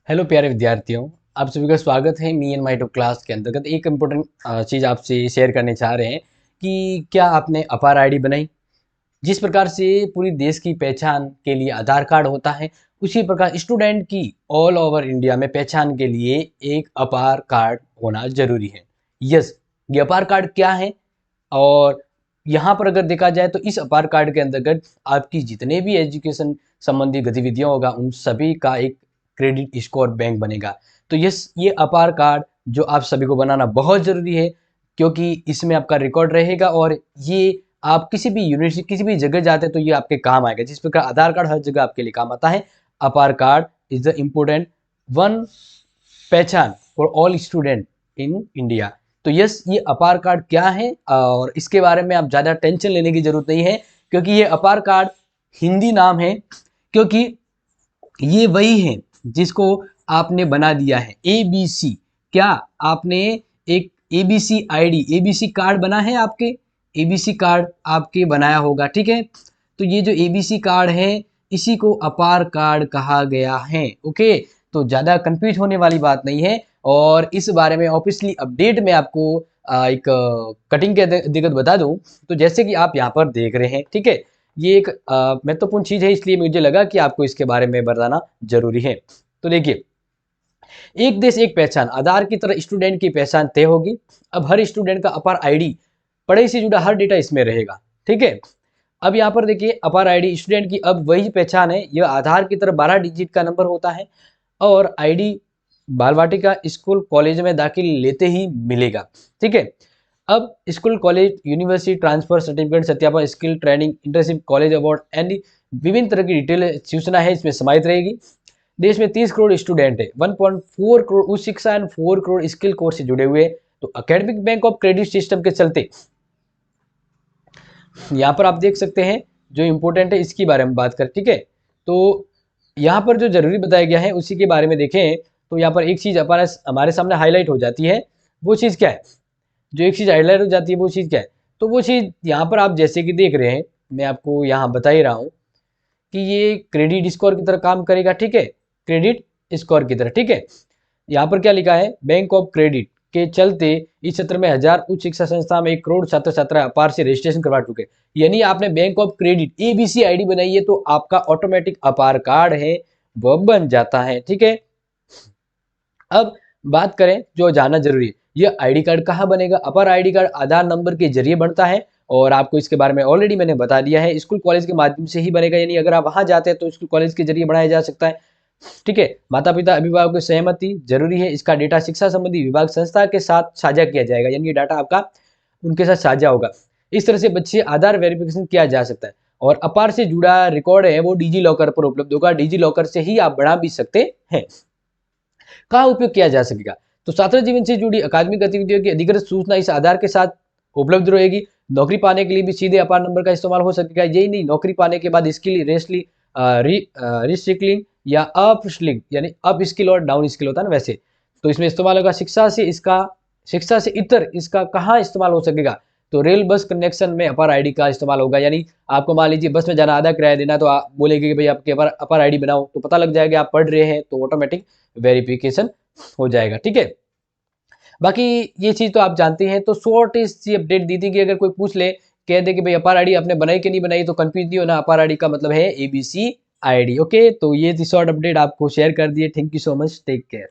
Hello प्यारे विद्यार्थियों, आप सभी का स्वागत है me and my two class के अंतर्गत। एक इम्पोर्टेंट चीज़ आपसे शेयर करने चाह रहे हैं कि क्या आपने अपार आईडी बनाई। जिस प्रकार से पूरी देश की पहचान के लिए आधार कार्ड होता है, उसी प्रकार स्टूडेंट की ऑल ओवर इंडिया में पहचान के लिए एक अपार कार्ड होना जरूरी है। यस, ये अपार कार्ड क्या है और यहाँ पर अगर देखा जाए तो इस अपार कार्ड के अंतर्गत आपकी जितने भी एजुकेशन संबंधी गतिविधियां होगा उन सभी का एक क्रेडिट स्कोर बैंक बनेगा। तो ये अपार कार्ड जो आप सभी को बनाना बहुत ज़रूरी है, क्योंकि इसमें आपका रिकॉर्ड रहेगा और ये आप किसी भी यूनिवर्सिटी किसी भी जगह जाते हैं तो ये आपके काम आएगा। जिस प्रकार आधार कार्ड हर जगह आपके लिए काम आता है, APAAR card is the important one पहचान for all student in India. तो यस, ये अपार कार्ड क्या है और इसके बारे में आप ज़्यादा टेंशन लेने की जरूरत नहीं है, क्योंकि ये अपार कार्ड हिंदी नाम है, क्योंकि ये वही है जिसको आपने बना दिया है एबीसी। क्या आपने एक एबीसी आईडी एबीसी कार्ड बना है? आपके एबीसी कार्ड आपके बनाया होगा, ठीक है। तो ये जो एबीसी कार्ड है इसी को अपार कार्ड कहा गया है। ओके, तो ज़्यादा कंफ्यूज होने वाली बात नहीं है और इस बारे में ऑफिशियली अपडेट में आपको एक कटिंग के दिक्कत बता दूं। तो जैसे कि आप यहाँ पर देख रहे हैं, ठीक है, ये एक महत्वपूर्ण चीज़ है, इसलिए मुझे लगा कि आपको इसके बारे में बताना जरूरी है। तो देखिए, एक देश एक पहचान आधार की तरह स्टूडेंट की पहचान तय होगी। अब हर स्टूडेंट का अपार आईडी, पढ़ाई से जुड़ा हर डेटा इसमें रहेगा, ठीक है। अब यहाँ पर देखिए, अपार आईडी स्टूडेंट की अब वही पहचान है। यह आधार की तरह 12 डिजिट का नंबर होता है और आईडी बाल वाटिका स्कूल कॉलेज में दाखिल लेते ही मिलेगा, ठीक है। अब school college university transfer certificate सत्यापन skill training internship college award and विभिन्न तरह की डिटेल सूचना है इसमें समाहित रहेगी। देश में 30 करोड़ स्टूडेंट है, 1.4 करोड़ उच्च शिक्षा एंड 4 करोड़ स्किल कोर्स से जुड़े हुए। तो academic bank of credit system के चलते यहाँ पर आप देख सकते हैं जो इम्पोर्टेंट है इसके बारे में बात कर, ठीक है। तो यहाँ पर जो जरूरी बताया गया है उसी के बारे में देखें तो यहाँ पर एक चीज़ हमारे सामने हाईलाइट हो जाती है। वो चीज़ क्या है? जो एक चीज़ हाईलाइट हो जाती है वो चीज़ क्या है? तो वो चीज़ यहाँ पर आप जैसे कि देख रहे हैं, मैं आपको यहाँ बता ही रहा हूँ कि ये क्रेडिट स्कोर की तरह काम करेगा, ठीक है, क्रेडिट स्कोर की तरह, ठीक है। यहाँ पर क्या लिखा है? बैंक ऑफ क्रेडिट के चलते इस क्षेत्र में 1000 उच्च शिक्षा संस्था में 1 करोड़ छात्र छात्रा अपार से रजिस्ट्रेशन करवा चुके। यानी आपने bank of credit ABC ID बनाई है तो आपका ऑटोमेटिक अपार कार्ड है वह बन जाता है, ठीक है। अब बात करें जो जानना जरूरी है, यह आईडी कार्ड कहाँ बनेगा? अपर आईडी कार्ड आधार नंबर के जरिए बनता है और आपको इसके बारे में ऑलरेडी मैंने बता दिया है। स्कूल कॉलेज के माध्यम से ही बनेगा, यानी अगर आप वहां जाते हैं तो स्कूल कॉलेज के जरिए बनाया जा सकता है, ठीक है। माता पिता अभिभावक की सहमति जरूरी है। इसका डेटा शिक्षा संबंधी विभाग संस्था के साथ साझा किया जाएगा, यानी ये डाटा आपका उनके साथ साझा होगा। इस तरह से बच्चे आधार वेरिफिकेशन किया जा सकता है और अपार से जुड़ा रिकॉर्ड है वो डिजी लॉकर पर उपलब्ध होगा। डिजी लॉकर से ही आप बना भी सकते हैं। कहाँ उपयोग किया जा सकेगा? तो छात्र जीवन से जुड़ी अकादमिक गतिविधियों की अधिकृत सूचना इस आधार के साथ उपलब्ध रहेगी। नौकरी पाने के लिए भी सीधे अपार नंबर का इस्तेमाल हो सकेगा। यही नहीं, नौकरी पाने के बाद इसके लिए रिस्किलिंग या अप स्किलिंग, यानी अप स्किल और डाउन स्किल होता है ना, वैसे तो इसमें इस्तेमाल होगा। शिक्षा से इतर इसका कहाँ इस्तेमाल हो सकेगा? तो रेल बस कनेक्शन में अपर आईडी का इस्तेमाल होगा। यानी आपको मान लीजिए बस में जाना, आधा किराया देना, तो आप बोलेंगे कि भाई आपके अपर आईडी बनाओ, तो पता लग जाएगा आप पढ़ रहे हैं, तो ऑटोमेटिक वेरिफिकेशन हो जाएगा, ठीक है। बाकी ये चीज तो आप जानते हैं। तो शॉर्ट सी अपडेट दी थी कि अगर कोई पूछ ले, कह दे कि भाई अपार आईडी आपने बनाई कि नहीं बनाई, तो कंफ्यूज नहीं होना। अपार आईडी का मतलब है एबीसी आईडी। ओके, तो ये थी शॉर्ट अपडेट, आपको शेयर कर दिए। Thank you so much, take care.